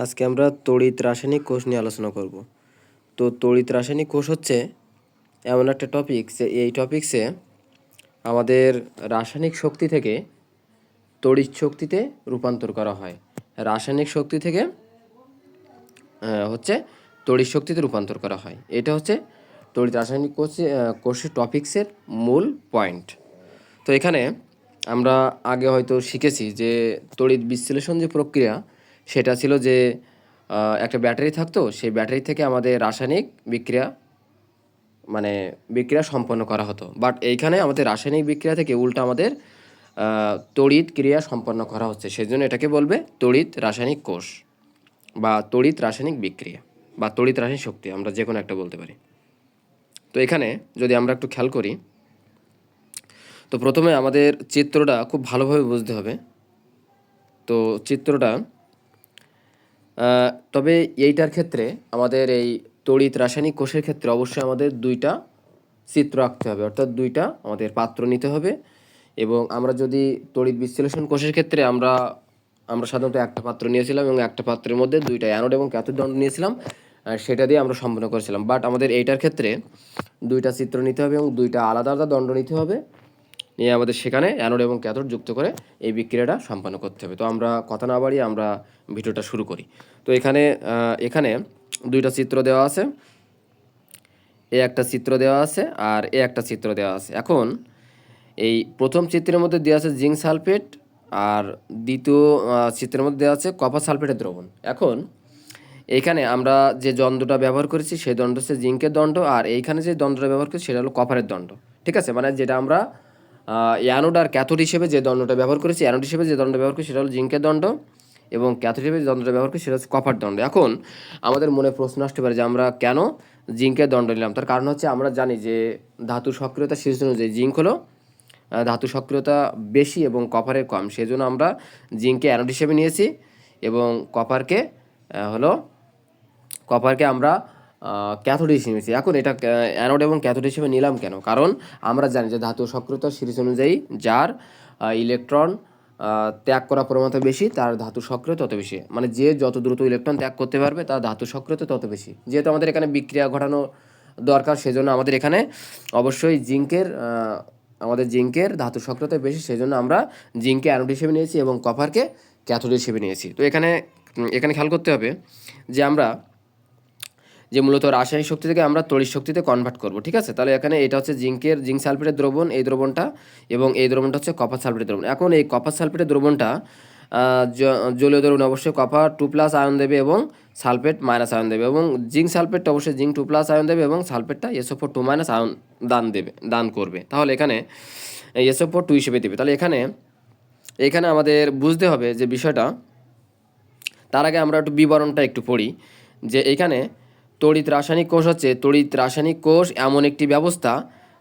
আজকে আমরা তড়িৎ রাসায়নিক কোষ নিয়ে আলোচনা করব। তো তড়িৎ রাসায়নিক কোষ হচ্ছে এমন একটা টপিক যে এই টপিকসে আমাদের রাসায়নিক শক্তি থেকে তড়িৎ শক্তিতে রূপান্তর করা হয়। রাসায়নিক শক্তি থেকে হচ্ছে তড়িৎ শক্তিতে রূপান্তর করা হয়। এটা হচ্ছে তড়িৎ রাসায়নিক কোষের টপিক্সের মূল পয়েন্ট। তো এখানে আমরা আগে হয়তো শিখেছি যে তড়িৎ বিশ্লেষণ যে প্রক্রিয়া সেটা ছিল যে একটা ব্যাটারি থাকতো, সেই ব্যাটারি থেকে আমাদের রাসায়নিক বিক্রিয়া সম্পন্ন করা হতো। বাট এইখানে আমাদের রাসায়নিক বিক্রিয়া থেকে উল্টা আমাদের তড়িৎ ক্রিয়া সম্পন্ন করা হচ্ছে, সেই জন্য এটাকে বলবে তড়িৎ রাসায়নিক কোষ বা তড়িৎ রাসায়নিক বিক্রিয়া বা তড়িৎ রাসায়নিক শক্তি, আমরা যে কোনো একটা বলতে পারি। তো এখানে যদি আমরা একটু খেয়াল করি, তো প্রথমে আমাদের চিত্রটা খুব ভালোভাবে বুঝতে হবে। তো চিত্রটা তবে এইটার ক্ষেত্রে আমাদের এই তড়িৎ রাসায়নিক কোষের ক্ষেত্রে অবশ্যই আমাদের দুইটা চিত্র আঁকতে হবে, অর্থাৎ দুইটা আমাদের পাত্র নিতে হবে। এবং আমরা যদি তড়িৎ বিশ্লেষণ কোষের ক্ষেত্রে আমরা সাধারণত একটা পাত্র নিয়েছিলাম এবং একটা পাত্রের মধ্যে দুইটা অ্যানোড এবং ক্যাথোড দণ্ড নিয়েছিলাম, সেটা দিয়ে আমরা সম্পন্ন করেছিলাম। বাট আমাদের এইটার ক্ষেত্রে দুইটা চিত্র নিতে হবে এবং দুইটা আলাদা আলাদা দণ্ড নিতে হবে, নিয়ে আমাদের সেখানে অ্যানোড এবং ক্যাথোড যুক্ত করে এই বিক্রিয়াটা সম্পন্ন করতে হবে। তো আমরা কথা না বাড়িয়ে আমরা ভিডিওটা শুরু করি। তো এখানে দুইটা চিত্র দেওয়া আছে, এ একটা চিত্র দেওয়া আছে আর এ একটা চিত্র দেওয়া আছে। এখন এই প্রথম চিত্রের মধ্যে দেওয়া আছে জিঙ্ক সালফেট আর দ্বিতীয় চিত্রের মধ্যে দেওয়া আছে কপার সালফেটের দ্রবণ। এখন এইখানে আমরা যে দণ্ডটা ব্যবহার করেছি সেই দণ্ড হচ্ছে জিঙ্কের দণ্ড, আর এইখানে যে দণ্ডটা ব্যবহার করেছি সেটা হলো কপারের দণ্ড। ঠিক আছে, মানে যেটা আমরা অ্যানোড আর ক্যাথোড হিসেবে যে দণ্ডটা ব্যবহার করেছি, অ্যানোড হিসেবে যে দণ্ডটা ব্যবহার করেছি সেটা হলো জিঙ্কের দণ্ড এবং ক্যাথোড হিসেবে যে দণ্ডটা ব্যবহার করি সেটা হচ্ছে কপার দণ্ড। এখন আমাদের মনে প্রশ্ন আসতে পারে যে আমরা কেন জিঙ্কের দণ্ড নিলাম। তার কারণ হচ্ছে আমরা জানি যে ধাতুর সক্রিয়তা সিরিজ অনুযায়ী জিঙ্ক হলো ধাতু সক্রিয়তা বেশি এবং কপারের কম, সেই জন্য আমরা জিঙ্ককে অ্যানোড হিসেবে নিয়েছি এবং কপারকে আমরা ক্যাথোড হিসেবে নিয়েছি। এখন এটা অ্যানোড এবং ক্যাথোড হিসেবে নিলাম কেন? কারণ আমরা জানি যে ধাতু সক্রিয়তা সিরিজ অনুযায়ী যার ইলেকট্রন ত্যাগ করার প্রবণতা বেশি তার ধাতু সক্রিয় তত বেশি, মানে যে যত দ্রুত ইলেকট্রন ত্যাগ করতে পারবে তার ধাতু সক্রিয়তা তত বেশি। যেহেতু আমাদের এখানে বিক্রিয়া ঘটানো দরকার, সেজন্য আমাদের এখানে অবশ্যই আমাদের জিঙ্কের ধাতু সক্রিয়তা বেশি, সেই জন্য আমরা জিঙ্ককে অ্যানোড হিসেবে নিয়েছি এবং কপারকে ক্যাথোড হিসেবে নিয়েছি। তো এখানে খেয়াল করতে হবে যে আমরা যে মূলত রাসায়নিক শক্তি থেকে আমরা তড়িৎ শক্তিতে কনভার্ট করব। ঠিক আছে, তাহলে এখানে এটা হচ্ছে জিঙ্ক সালফেটের দ্রবণ, এই দ্রবণটা, এবং এই দ্রবণটা হচ্ছে কপার সালফেটের দ্রবণ। এখন এই কপার সালফেটের দ্রবণটা জলীয় দ্রবণ অবশ্যই কপার 2+ আয়ন দেবে এবং সালফেট -আয়ন দেবে, এবং জিঙ্ক সালফেটটা অবশ্যই জিঙ্ক 2+ আয়ন দেবে এবং সালফেটটা SO4 2- আয়ন দান করবে। তাহলে এখানে SO4 2 হিসেবে দেবে। তাহলে এখানে আমাদের বুঝতে হবে যে বিষয়টা, তার আগে আমরা একটু বিবরণটা একটু পড়ি যে এখানে তড়িৎ রাসায়নিক কোষ হচ্ছে, তড়িৎ রাসায়নিক কোষ এমন একটি ব্যবস্থা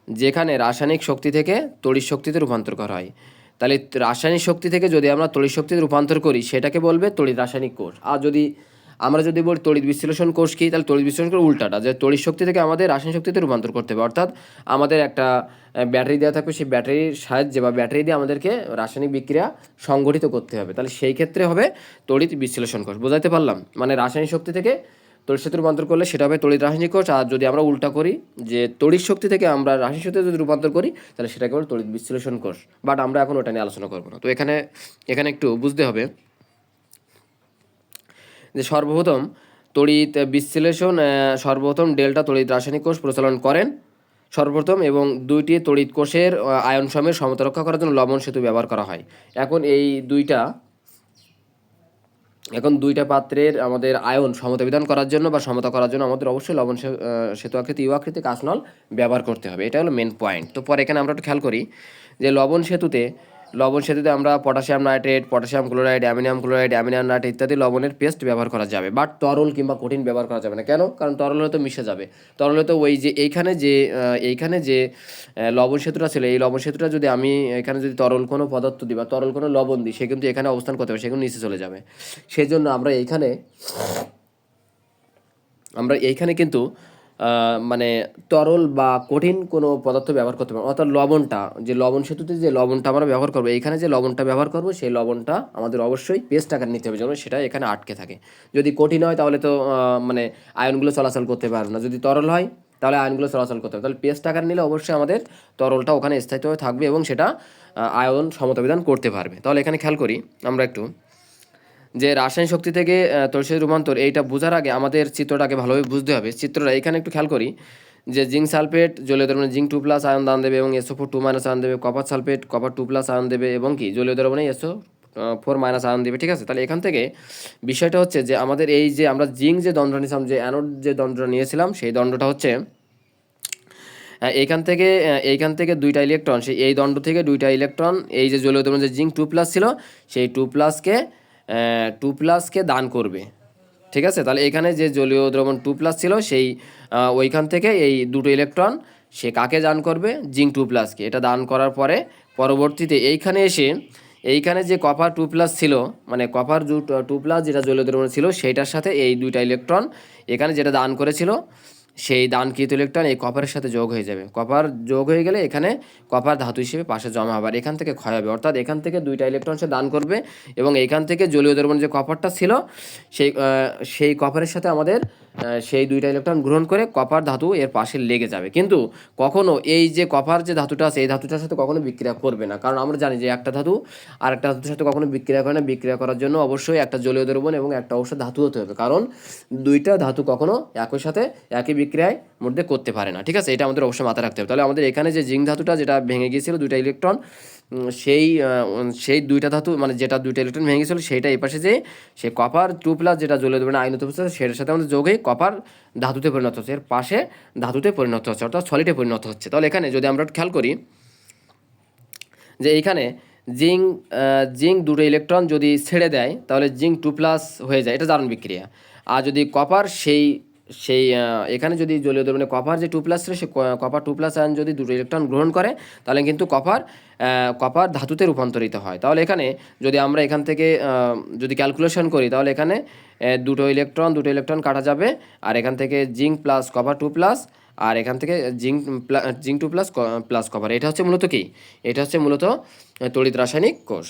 যেখানে রাসায়নিক শক্তি থেকে তড়িৎ শক্তিতে রূপান্তর করা হয়। তাহলে রাসায়নিক শক্তি থেকে যদি আমরা তড়িৎ শক্তিতে রূপান্তর করি সেটাকে বলবে তড়িৎ রাসায়নিক কোষ। আর আমরা যদি বলি তড়িৎ বিশ্লেষণ কোষ কি, তাহলে তড়িৎ বিশ্লেষণ কোষ উল্টাটা, যে তড়িৎ শক্তি থেকে আমাদের রাসায়নিক শক্তিতে রূপান্তর করতে হবে। অর্থাৎ আমাদের একটা ব্যাটারি দেওয়া থাকবে, সেই ব্যাটারির সাহায্যে বা ব্যাটারি দিয়ে আমাদেরকে রাসায়নিক বিক্রিয়া সংগঠিত করতে হবে। তাহলে সেই ক্ষেত্রে হবে তড়িৎ বিশ্লেষণ কোষ। বোঝাতে পারলাম? মানে রাসায়নিক শক্তি থেকে তড়িৎ শক্তিতে রূপান্তর করলে সেটা হবে তড়িৎ রাসায়নিক কোষ। আর যদি আমরা উল্টা করি, যে তড়িৎ শক্তি থেকে আমরা রাসায়নিক শক্তিতে যদি রূপান্তর করি তাহলে সেটাকে বলে তড়িৎ বিশ্লেষণ কোষ। বাট আমরা এখন ওটা নিয়ে আলোচনা করবো না। তো এখানে একটু বুঝতে হবে যে সর্বপ্রথম ডেল্টা তড়িৎ রাসায়নিক কোষ প্রচলন করেন সর্বপ্রথম, এবং দুইটি তড়িৎ কোষের আয়ন সময়ের সমতা রক্ষা করার জন্য লবণ সেতু ব্যবহার করা হয়। এখন দুইটা পাত্রের আমাদের আয়ন সমতা বিধান করার জন্য বা সমতা করার জন্য আমাদের অবশ্যই লবণ সেতু আকৃতি ইউ আকৃতি কাঁচনল ব্যবহার করতে হবে। এটা হলো মেন পয়েন্ট। তো পরে এখানে আমরা একটু খেয়াল করি যে লবণ সেতুতে আমরা potassium nitrate, potassium chloride, ammonium chloride, ammonium nitrate ইত্যাদি লবণের পেস্ট ব্যবহার করা যাবে, বাট তরল কিংবা কঠিন ব্যবহার করা যাবে না। কেন? কারণ তরল হলে তো মিশে যাবে। তরল হলে তো ওই যে এইখানে যে লবণ সেতুটা ছিল, এই লবণ সেতুটা যদি আমি এখানে যদি তরল কোনো পদার্থ দিই বা তরল কোনো লবণ দিই, সে কিন্তু এখানে অবস্থান করতে হবে, সে কিন্তু নিচে চলে যাবে। সেই জন্য আমরা এইখানে কিন্তু মানে তরল বা কঠিন কোনো পদার্থ ব্যবহার করতে পারবো, অর্থাৎ লবণটা, যে লবণ সেতুতে যে লবণটা আমরা ব্যবহার করবো, এইখানে যে লবণটা ব্যবহার করবো সেই লবণটা আমাদের অবশ্যই পেস্ট আকারে নিতে হবে যেন সেটা এখানে আটকে থাকে। যদি কঠিন হয় তাহলে তো মানে আয়নগুলো চলাচল করতে পারবে না, যদি তরল হয় তাহলে আয়নগুলো চলাচল করতে হবে। তাহলে পেস্ট আকার নিলে অবশ্যই আমাদের তরলটা ওখানে স্থায়িত্বভাবে থাকবে এবং সেটা আয়ন সমতাবিধান করতে পারবে। তাহলে এখানে খেয়াল করি আমরা একটু, যে রাসায়নিক শক্তি থেকে তড়িৎ রূপান্তর, এইটা বোঝার আগে আমাদের চিত্রটাকে ভালোভাবে বুঝতে হবে। চিত্রটা এখানে একটু খেয়াল করি, যে জিঙ্ক সালফেট জলীয় দ্রবণে জিঙ্ক 2+ আয়ন দান দেবে এবং SO4 2- আয়ন দেবে, কপার সালফেট কপার 2+ আয়ন দেবে এবং কি জলীয় দ্রবণে SO4- আয়ন দেবে, ঠিক আছে। তাহলে এখান থেকে বিষয়টা হচ্ছে যে আমাদের এই যে আমরা জিঙ্ক যে দণ্ড নিয়েছিলাম, যে অ্যানোড যে দণ্ডটা নিয়েছিলাম, সেই দণ্ডটা হচ্ছে এইখান থেকে দুইটা ইলেকট্রন, সেই এই দণ্ড থেকে দুইটা ইলেকট্রন এই যে জলীয় দ্রবণ যে জিঙ্ক 2+ ছিল সেই 2+কে দান করবে, ঠিক আছে। তাহলে এখানে যে জলীয় দ্রবণ 2+ ছিল সেই ওইখান থেকে এই দুটো ইলেকট্রন সে কাকে দান করবে, জিঙ্ক 2+কে। এটা দান করার পরে পরবর্তীতে এইখানে এসে এইখানে যে কপার 2+ ছিল, মানে কপার 2+ যেটা জলীয় দ্রবণ ছিল সেইটার সাথে এই দুইটা ইলেকট্রন এখানে যেটা দান করেছিল সেই দানকৃত ইলেকট্রন এই কপারের সাথে যোগ হয়ে যাবে। কপার যোগ হয়ে গেলে এখানে কপার ধাতু হিসেবে পাশে জমা হবে, আর এখান থেকে ক্ষয় হবে, অর্থাৎ এখান থেকে দুইটা ইলেকট্রন সে দান করবে এবং এইখান থেকে জলীয় দ্রবণ যে কপারটা ছিল সেই কপারের সাথে আমাদের সেই দুইটা ইলেকট্রন গ্রহণ করে কপার ধাতু এর পাশে লেগে যাবে। কিন্তু কখনো এই যে কপার যে ধাতুটা আছে এই ধাতুটার সাথে কখনো বিক্রিয়া করবে না, কারণ আমরা জানি যে একটা ধাতু আর একটা ধাতুর সাথে কখনো বিক্রিয়া করে না। বিক্রিয়া করার জন্য অবশ্যই একটা জলীয় দ্রবণ এবং একটা অবশ্যই ধাতু হতে হবে, কারণ দুইটা ধাতু কখনো একই সাথে একই বিক্রিয়ায় মধ্যে করতে পারে না, ঠিক আছে। এটা আমাদের অবশ্যই মাথায় রাখতে হবে। তাহলে আমাদের এখানে যে জিঙ্ক ধাতুটা যেটা ভেঙে গিয়েছিল দুইটা ইলেকট্রন, সেই দুইটা ধাতু মানে যেটা দুইটা ইলেকট্রন ভেঙে গেছিলো সেইটা এই পাশে যে সেই কপার 2+ যেটা জলীয় দ্রবণে আয়নিত হচ্ছে সেটার সাথে আমাদের যোগ হয়ে কপার ধাতুতে পরিণত হচ্ছে, এর পাশে ধাতুতে পরিণত হচ্ছে, অর্থাৎ সলিডে পরিণত হচ্ছে। তাহলে এখানে যদি আমরা খেয়াল করি যে এইখানে জিঙ্ক দুটো ইলেকট্রন যদি ছেড়ে দেয় তাহলে জিঙ্ক 2+ হয়ে যায়, এটা জারণ বিক্রিয়া। আর যদি কপার সেই সেই এখানে যদি জলীয় দ্রবণে কপার যে 2+ ছিল সে কপার 2+ আয়ন যদি দুটো ইলেকট্রন গ্রহণ করে তাহলে কিন্তু কপার ধাতুতে রূপান্তরিত হয়। তাহলে এখানে যদি আমরা এখান থেকে যদি ক্যালকুলেশন করি তাহলে এখানে দুটো ইলেকট্রন কাটা যাবে, আর এখান থেকে জিঙ্ক প্লাস কপার 2+, আর এখান থেকে জিঙ্ক 2+ প্লাস কপার। এটা হচ্ছে মূলত কি, এটা হচ্ছে মূলত তড়িৎ রাসায়নিক কোষ।